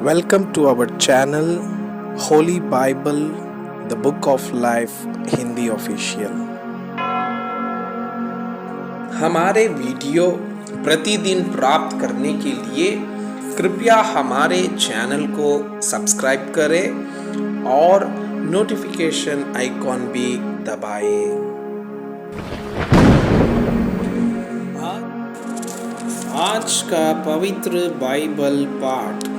Welcome to our channel Holy Bible, the Book of Life Hindi official. हमारे video प्रतिदिन प्राप्त करने के लिए कृपया हमारे चैनल को सब्सक्राइब करें और नोटिफिकेशन आइकॉन भी दबाएं। आज का पवित्र बाइबल पाठ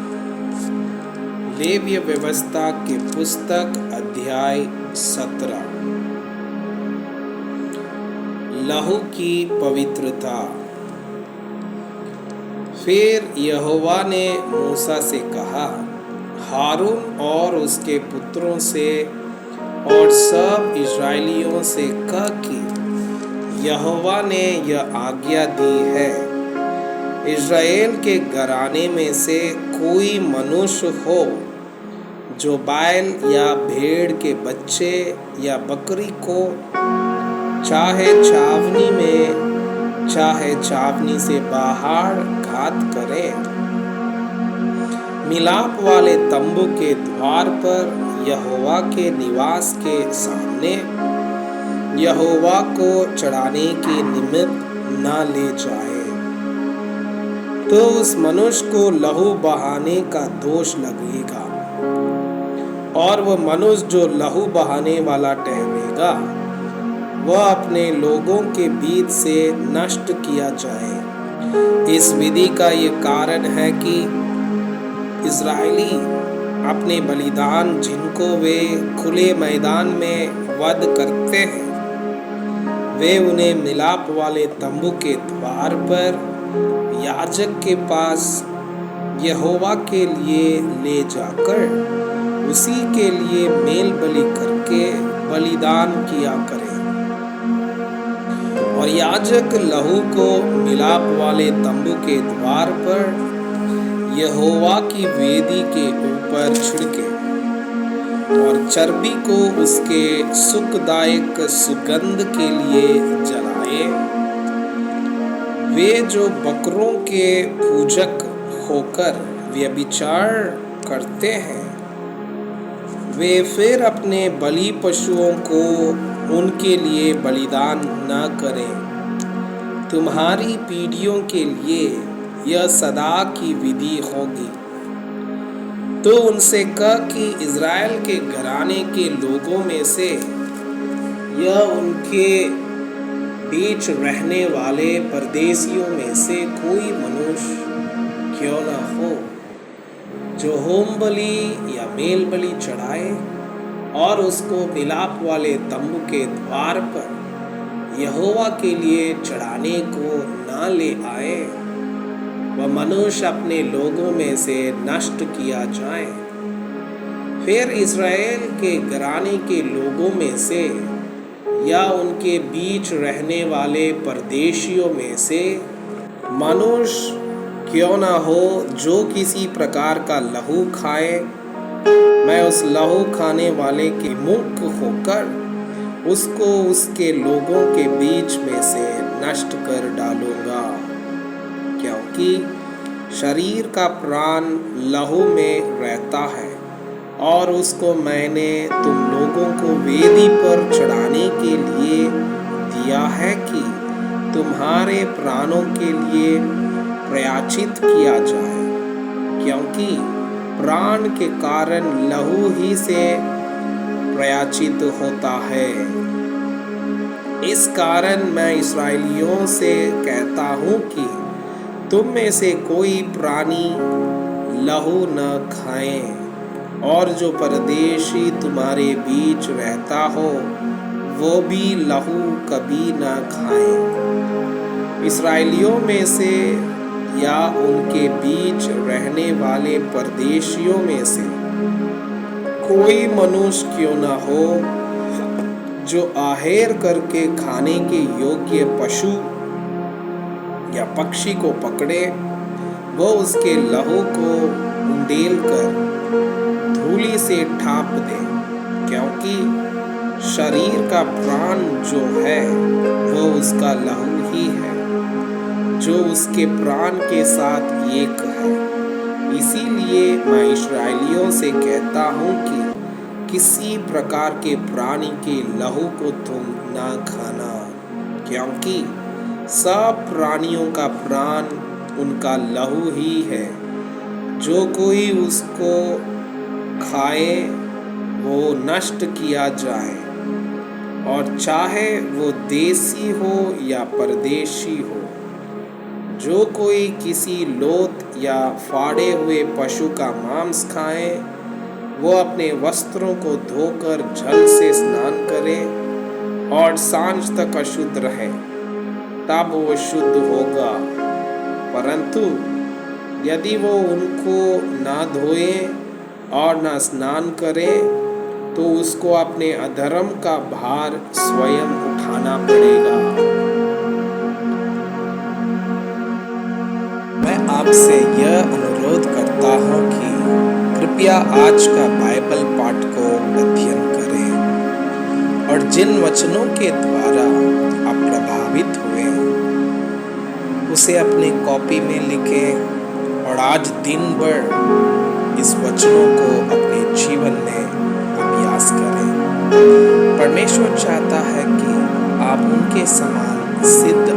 लेव्य व्यवस्था के पुस्तक अध्याय 17। लहू की पवित्रता। फिर यहोवा ने मूसा से कहा, हारून और उसके पुत्रों से और सब इस्राएलियों से कह कि यहोवा ने यह आज्ञा दी है, इस्राएल के घराने में से कोई मनुष्य हो जो बैल या भेड़ के बच्चे या बकरी को चाहे छावनी में चाहे छावनी से बाहर घात करे, मिलाप वाले तंबू के द्वार पर यहोवा के निवास के सामने यहोवा को चढ़ाने के निमित्त न ले जाए, तो उस मनुष्य को लहू बहाने का दोष लगेगा, और वह मनुष्य जो लहू बहाने वाला ठहरेगा वह अपने लोगों के बीच से नष्ट किया जाए। इस विधि का ये कारण है कि इस्राएली अपने बलिदान जिनको वे खुले मैदान में वध करते हैं, वे उन्हें मिलाप वाले तंबू के द्वार पर याजक के पास यहोवा के लिए ले जाकर उसी के लिए मेल बलि करके बलिदान किया करें, और याजक लहू को मिलाप वाले तंबू के द्वार पर यहोवा की वेदी के ऊपर छिड़के और चर्बी को उसके सुखदायक सुगंध के लिए जलाए। वे जो बकरों के पूजक होकर व्यभिचार करते हैं, वे फिर अपने बलि पशुओं को उनके लिए बलिदान न करें। तुम्हारी पीढ़ियों के लिए यह सदा की विधि होगी। तो उनसे कह कि इज़राइल के घराने के लोगों में से यह उनके बीच रहने वाले परदेशियों में से कोई मनुष्य क्यों न हो जो होम बलि या मेल बलि चढ़ाए और उसको मिलाप वाले तंबू के द्वार पर यहोवा के लिए चढ़ाने को न ले आए, वह मनुष्य अपने लोगों में से नष्ट किया जाए। फिर इस्राएल के घराने के लोगों में से या उनके बीच रहने वाले परदेशियों में से मनुष्य क्यों ना हो जो किसी प्रकार का लहू खाए, मैं उस लहू खाने वाले के मुख होकर उसको उसके लोगों के बीच में से नष्ट कर डालूंगा, क्योंकि शरीर का प्राण लहू में रहता है, और उसको मैंने तुम लोगों को वेदी पर चढ़ाने के लिए दिया है कि तुम्हारे प्राणों के लिए प्रयाचित किया जाए, क्योंकि प्राण के कारण लहू ही से प्रयाचित होता है। इस कारण मैं इस्राएलियों से कहता हूँ कि तुम में से कोई प्राणी लहू न खाए, और जो परदेशी तुम्हारे बीच रहता हो वो भी लहू कभी न खाए। इस्राएलियों में से या उनके बीच रहने वाले परदेशियों में से कोई मनुष्य क्यों न हो जो आहेर करके खाने के योग्य पशु या पक्षी को पकड़े, वो उसके लहू को उंडेल कर धूली से ढांप दे, क्योंकि शरीर का प्राण जो है वो उसका लहू ही है, जो उसके प्राण के साथ एक है। इसीलिए मैं इस्राएलियों से कहता हूँ कि किसी प्रकार के प्राणी के लहू को तुम ना खाना, क्योंकि सब प्राणियों का प्राण उनका लहू ही है। जो कोई उसको खाए वो नष्ट किया जाए, और चाहे वो देशी हो या परदेशी हो। जो कोई किसी लोथ या फाड़े हुए पशु का मांस खाए वो अपने वस्त्रों को धोकर जल से स्नान करे और सांझ तक अशुद्ध रहे, तब वो शुद्ध होगा। परंतु यदि वो उनको ना धोए और ना स्नान करे तो उसको अपने अधर्म का भार स्वयं उठाना पड़ेगा। मैं आपसे यह अनुरोध करता हूँ कि कृपया आज का बाइबल पाठ को अध्ययन करें और जिन वचनों के द्वारा आप प्रभावित हुए उसे अपने कॉपी में लिखें और आज दिन भर इस वचनों को अपने जीवन में अभ्यास करें। परमेश्वर चाहता है कि आप उनके समान सिद्ध